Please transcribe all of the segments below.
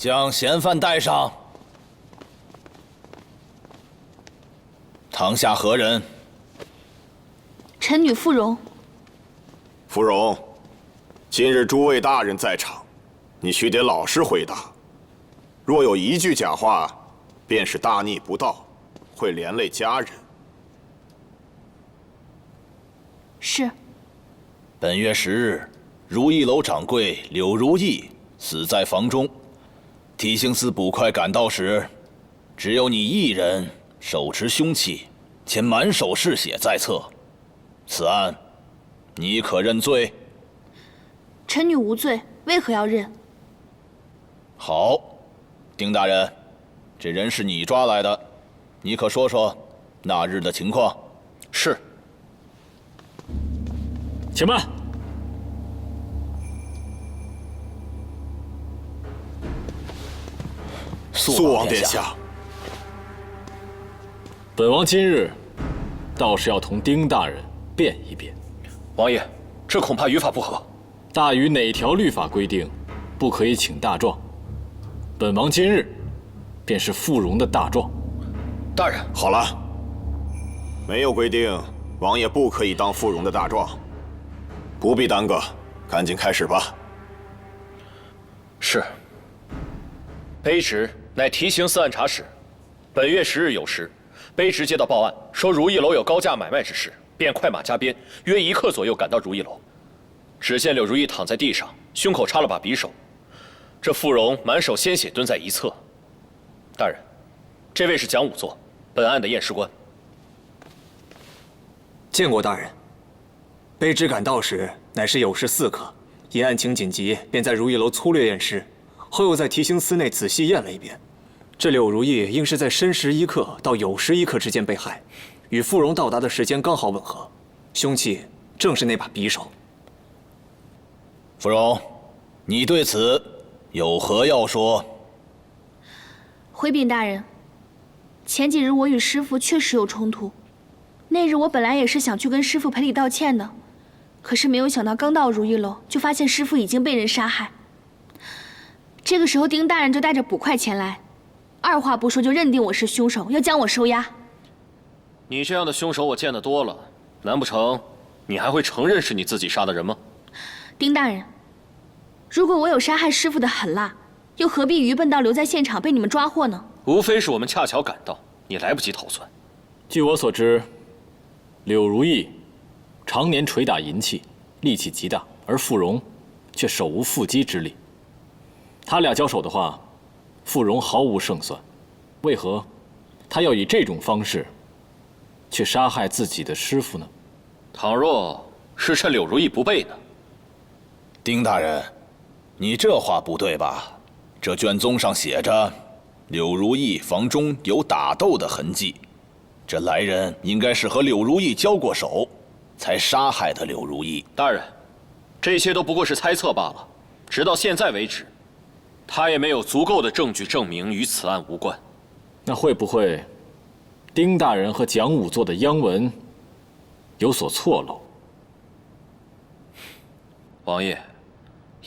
将嫌犯带上。堂下何人？臣女芙蓉。芙蓉，今日诸位大人在场，你须得老实回答。若有一句假话，便是大逆不道，会连累家人。是。本月10日，如意楼掌柜柳如意死在房中。提刑司捕快赶到时，只有你一人手持凶器，且满手是血在侧。此案，你可认罪？臣女无罪，为何要认？好，丁大人，这人是你抓来的，你可说说那日的情况？是。且慢。肃王殿下，本王今日倒是要同丁大人辩一辩。王爷，这恐怕于法不合。大于哪条律法规定不可以请大状？本王今日便是芙蓉的大状。大人，好了，没有规定王爷不可以当芙蓉的大状，不必耽搁，赶紧开始吧。是。卑职乃提刑司按察使，本月10日酉时，卑职接到报案，说如意楼有高价买卖之事，便快马加鞭，约1刻左右赶到如意楼。只见柳如意躺在地上，胸口插了把匕首，这芙蓉满手鲜血蹲在一侧。大人，这位是蒋仵作，本案的验尸官。见过大人。卑职赶到时乃是酉时4刻，因案情紧急，便在如意楼粗略验尸。后又在提刑司内仔细验了一遍，这柳如意应是在申时1刻到酉时1刻之间被害，与芙蓉到达的时间刚好吻合，凶器正是那把匕首。芙蓉，你对此有何要说？回禀大人，前几日我与师父确实有冲突，那日我本来也是想去跟师父赔礼道歉的，可是没有想到刚到如意楼，就发现师父已经被人杀害。这个时候，丁大人就带着捕快前来，二话不说就认定我是凶手，要将我收押。你这样的凶手我见得多了，难不成你还会承认是你自己杀的人吗？丁大人，如果我有杀害师父的狠辣，又何必愚笨到留在现场被你们抓获呢？无非是我们恰巧赶到，你来不及逃窜。据我所知，柳如意常年捶打银器，力气极大，而芙蓉却手无缚鸡之力。他俩交手的话，芙蓉毫无胜算。为何他要以这种方式去杀害自己的师父呢？倘若是趁柳如意不备呢？丁大人，你这话不对吧？这卷宗上写着，柳如意房中有打斗的痕迹，这来人应该是和柳如意交过手，才杀害的柳如意。大人，这些都不过是猜测罢了。直到现在为止，他也没有足够的证据证明与此案无关。那会不会丁大人和蒋仵作的央文有所错漏？王爷，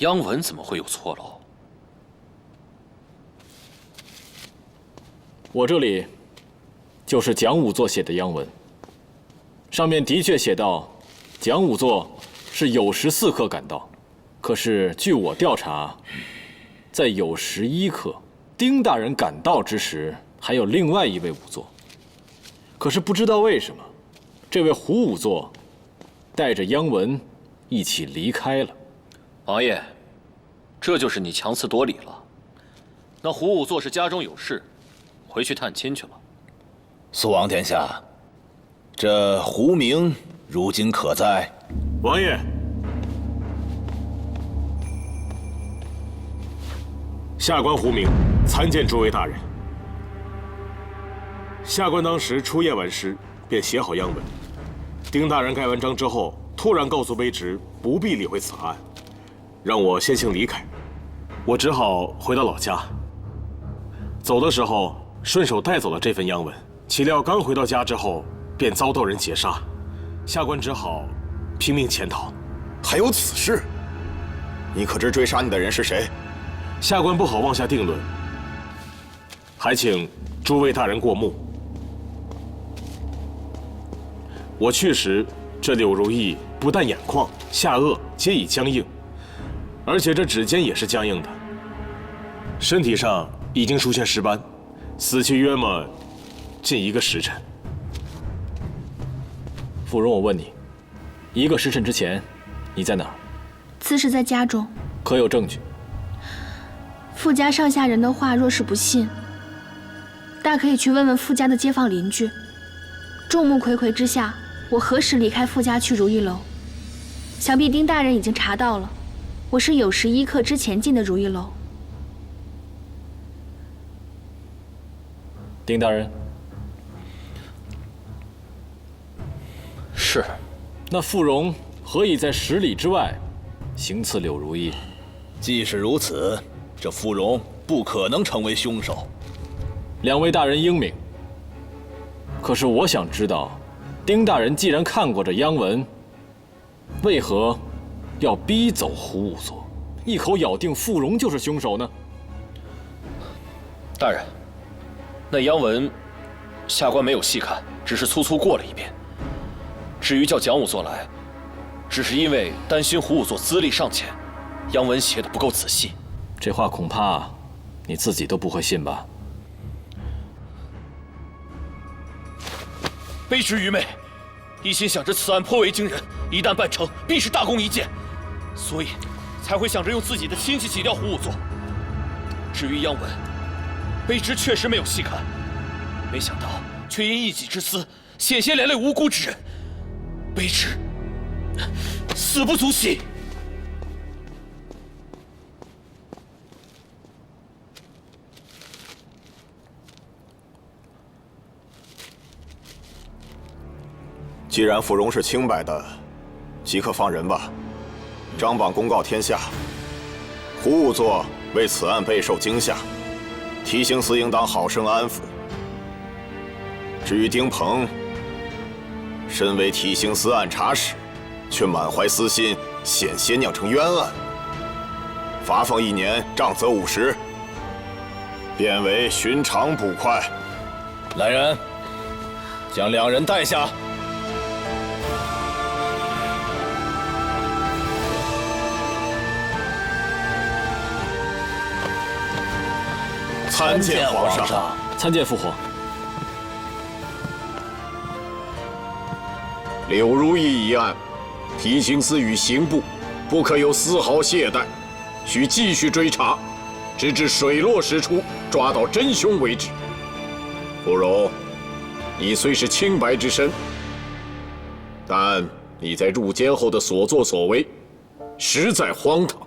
央文怎么会有错漏？我这里就是蒋仵作写的央文，上面的确写到，蒋仵作是酉时4刻赶到，可是据我调查，在酉时1刻，丁大人赶到之时，还有另外一位仵作。可是不知道为什么，这位胡仵作带着央文一起离开了。王爷，这就是你强词夺理了。那胡仵作是家中有事，回去探亲去了。肃王殿下，这胡明如今可在？王爷。下官胡明参见诸位大人。下官当时出夜晚时便写好央文，丁大人盖完章之后，突然告诉卑职不必理会此案，让我先行离开。我只好回到老家。走的时候顺手带走了这份央文，岂料刚回到家之后，便遭到人劫杀，下官只好拼命潜逃。还有此事？你可知追杀你的人是谁？下官不好妄下定论，还请诸位大人过目。我去时，这柳如意不但眼眶、下颚皆已僵硬，而且这指尖也是僵硬的，身体上已经出现尸斑，死去约莫近1个时辰。芙蓉，我问你，1个时辰之前，你在哪儿？此时在家中。可有证据？傅家上下人的话，若是不信，大可以去问问傅家的街坊邻居。众目睽睽之下，我何时离开傅家去如意楼？想必丁大人已经查到了，我是酉时1刻之前进的如意楼。丁大人，是。那傅蓉何以在10里之外行刺柳如意？既是如此，这傅蓉不可能成为凶手。2位大人英明，可是我想知道，丁大人既然看过这央文，为何要逼走胡仵作，一口咬定傅蓉就是凶手呢？大人，那央文，下官没有细看，只是粗粗过了一遍。至于叫蒋仵作来，只是因为担心胡仵作资历尚浅，央文写的不够仔细。这话恐怕你自己都不会信吧？卑职愚昧，一心想着此案颇为惊人，一旦办成，必是大功一件，所以才会想着用自己的亲戚洗掉胡仵作。至于央文，卑职确实没有细看，没想到却因一己之私，险些连累无辜之人，卑职死不足惜。既然芙蓉是清白的，即可放人吧。张榜公告天下，胡仵作为此案备受惊吓，提刑司应当好生安抚。至于丁鹏，身为提刑司按察使，却满怀私心，险些酿成冤案，罚俸1年，杖责50，变为寻常捕快。来人，将2人带下。参见皇上。参见父皇。柳如意一案，提刑司与刑部不可有丝毫懈怠，需继续追查，直至水落石出，抓到真凶为止。芙蓉，你虽是清白之身，但你在入监后的所作所为，实在荒唐。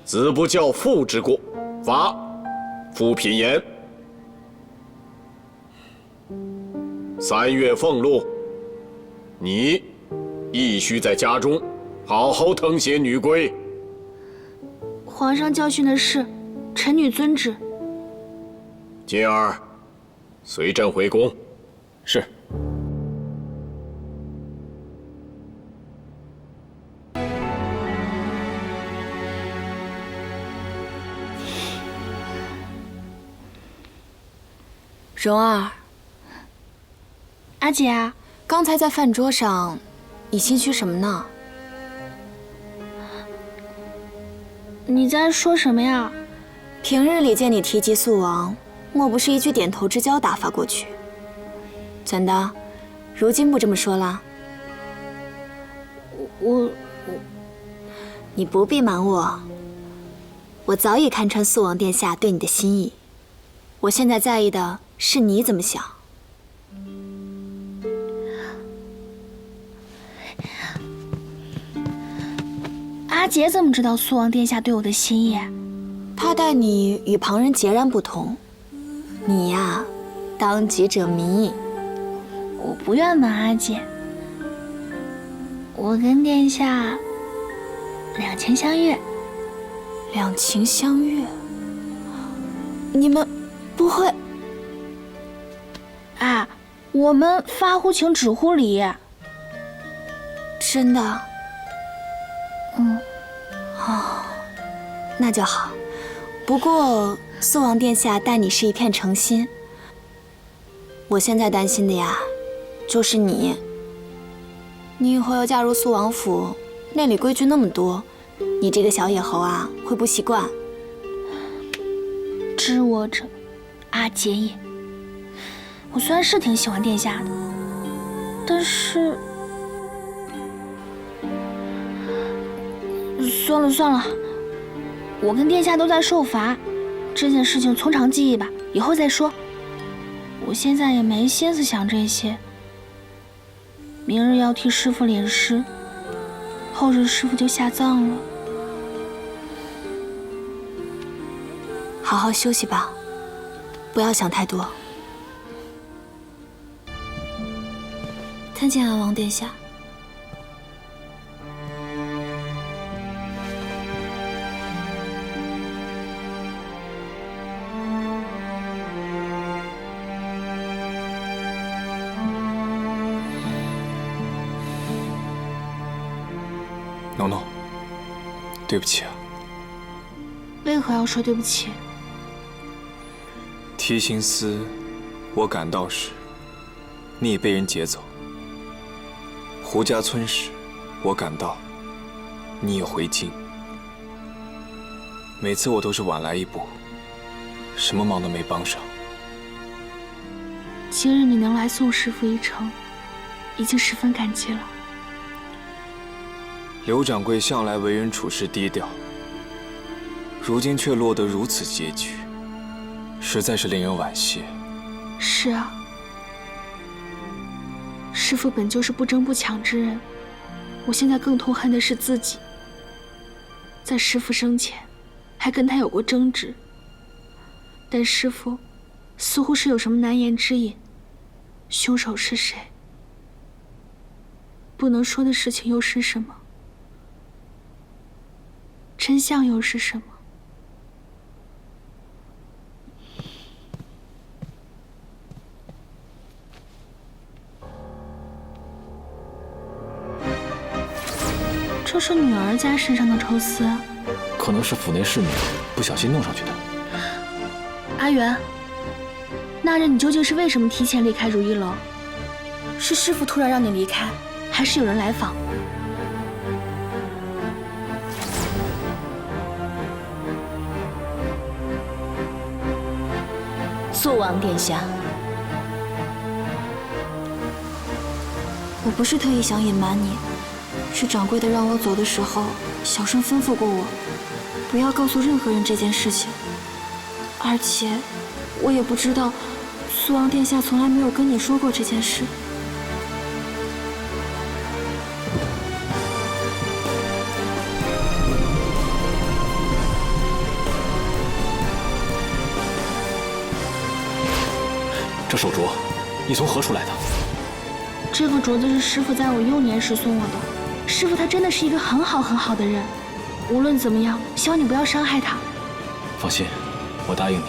子不教，父之过，罚父品言。3月俸禄，你亦须在家中好好誊写女规。皇上教训的是，臣女遵旨。金儿，随朕回宫。是。蓉儿，阿姐啊，刚才在饭桌上，你心虚什么呢？你在说什么呀？平日里见你提及肃王，莫不是一句点头之交打发过去？怎的，如今不这么说了？你不必瞒我，我早已看穿肃王殿下对你的心意。我现在在意的是你怎么想。阿姐怎么知道肃王殿下对我的心意？他待你与旁人截然不同，你呀，当局者迷。我不愿瞒阿姐，我跟殿下两情相悦。两情相悦？你们不会？啊，我们发乎情，止乎礼。真的？哦，那就好。不过苏王殿下待你是一片诚心。我现在担心的呀，就是你。你以后要嫁入苏王府，那里规矩那么多，你这个小野猴啊，会不习惯。知我者，阿姐也。我虽然是挺喜欢殿下的，但是……算了算了，我跟殿下都在受罚，这件事情从长计议吧，以后再说。我现在也没心思想这些。明日要替师傅殓尸，后日师傅就下葬了。好好休息吧，不要想太多。参见安王殿下。农农，对不起啊。为何要说对不起？提刑司，我赶到时，你已被人劫走；胡家村时，我赶到，你已回京。每次我都是晚来一步，什么忙都没帮上。今日你能来送师傅一程，已经十分感激了。刘掌柜向来为人处事低调，如今却落得如此结局，实在是令人惋惜。是啊，师傅本就是不争不抢之人，我现在更痛恨的是自己，在师傅生前还跟他有过争执，但师傅似乎是有什么难言之隐，凶手是谁？不能说的事情又是什么？真相又是什么？这是女儿家身上的抽丝，可能是府内侍女不小心弄上去的。阿元，那日你究竟是为什么提前离开如意楼？是师傅突然让你离开，还是有人来访？苏王殿下，我不是特意想隐瞒你，是掌柜的让我走的时候小声吩咐过我，不要告诉任何人这件事情。而且，我也不知道，苏王殿下从来没有跟你说过这件事。这手镯，你从何处来的？这个镯子是师傅在我幼年时送我的。师傅他真的是一个很好的人，无论怎么样，希望你不要伤害他。放心，我答应你。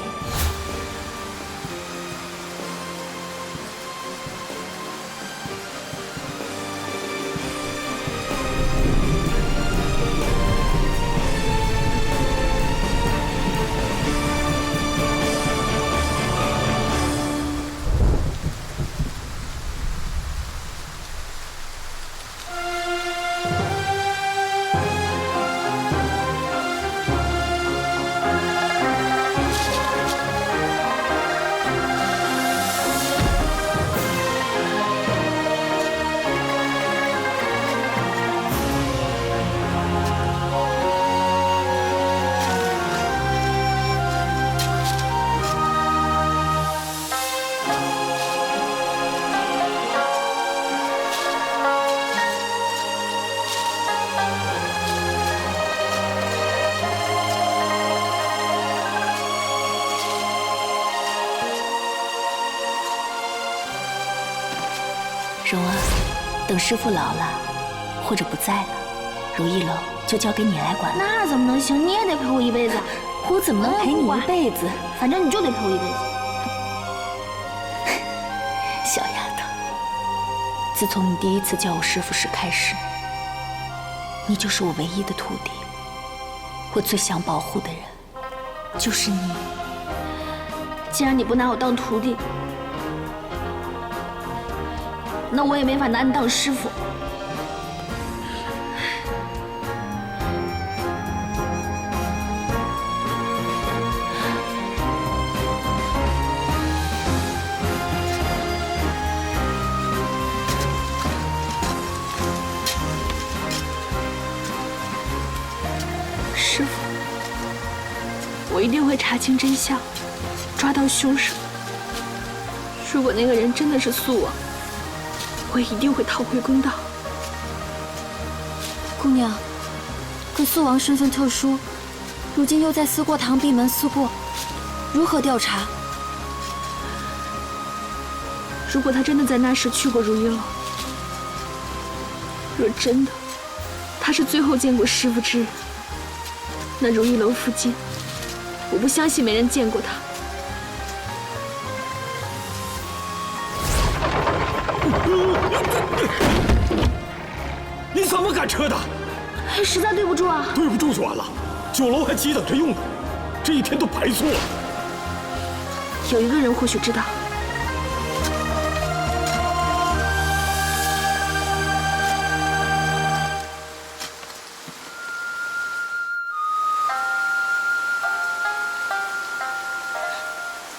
蓉儿，等师傅老了，或者不在了，如意楼就交给你来管了。那怎么能行？你也得陪我一辈子。我怎么能陪你一辈子？反正你就得陪我一辈子。小丫头，自从你第一次叫我师傅时开始，你就是我唯一的徒弟，我最想保护的人。就是你。既然你不拿我当徒弟，那我也没法拿你当师傅。师傅，我一定会查清真相，抓到凶手。如果那个人真的是素王，我一定会讨回公道。姑娘，可素王身份特殊，如今又在思过堂闭门思过，如何调查？如果他真的在那时去过如意楼，若真的他是最后见过师傅之人，那如意楼附近，我不相信没人见过他。你怎么敢撤的？实在对不住啊！对不住就完了，酒楼还急等着用呢，这一天都白做了。有一个人或许知道。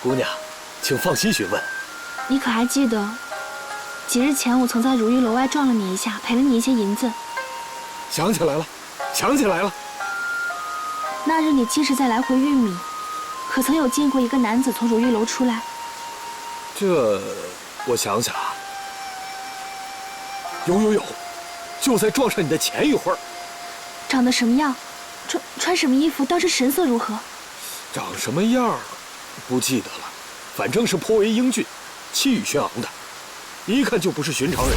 姑娘，请放心询问。你可还记得，几日前我曾在如意楼外撞了你一下，赔了你一些银子？想起来了，想起来了。那日你既是在来回运米，可曾有见过一个男子从如意楼出来？这，我想想啊，有，就在撞上你的前一会儿。长得什么样？穿什么衣服？倒是神色如何？长什么样？不记得了，反正是颇为英俊，气宇轩昂的，一看就不是寻常人。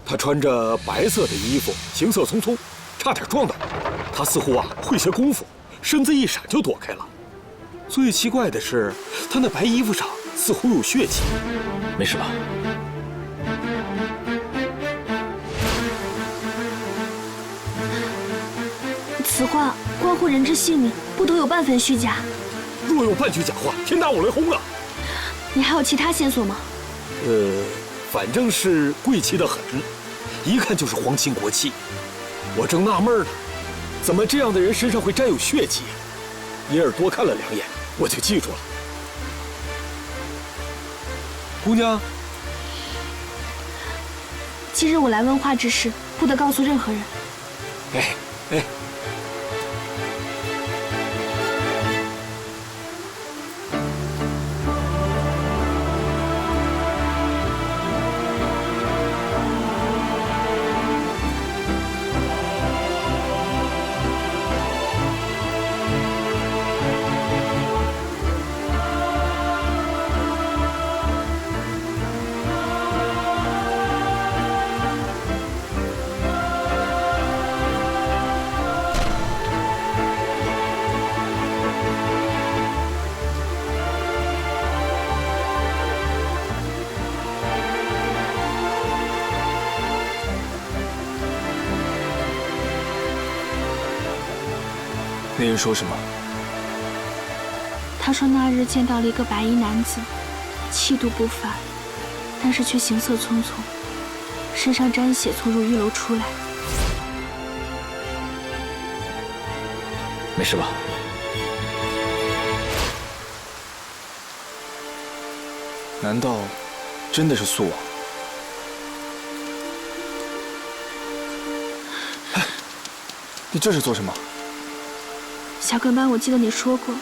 他穿着白色的衣服，行色匆匆，差点撞到我。他似乎会些功夫，身子一闪就躲开了。最奇怪的是，他那白衣服上似乎有血迹。没事吧？此话关乎人之性命，不得有半分虚假。若有半句假话，天打我雷轰了。你还有其他线索吗？反正是贵气得很，一看就是皇亲国戚。我正纳闷呢，怎么这样的人身上会沾有血迹？因而多看了2眼，我就记住了。姑娘，今日我来问话之事，不得告诉任何人。哎。那人说什么？他说那日见到了一个白衣男子，气度不凡，但是却行色匆匆，身上沾血，从如意楼出来。没事吧？难道真的是素王？你这是做什么？小跟班，我记得你说过，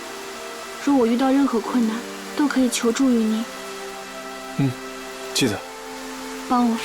若我遇到任何困难，都可以求助于你。记得。帮我。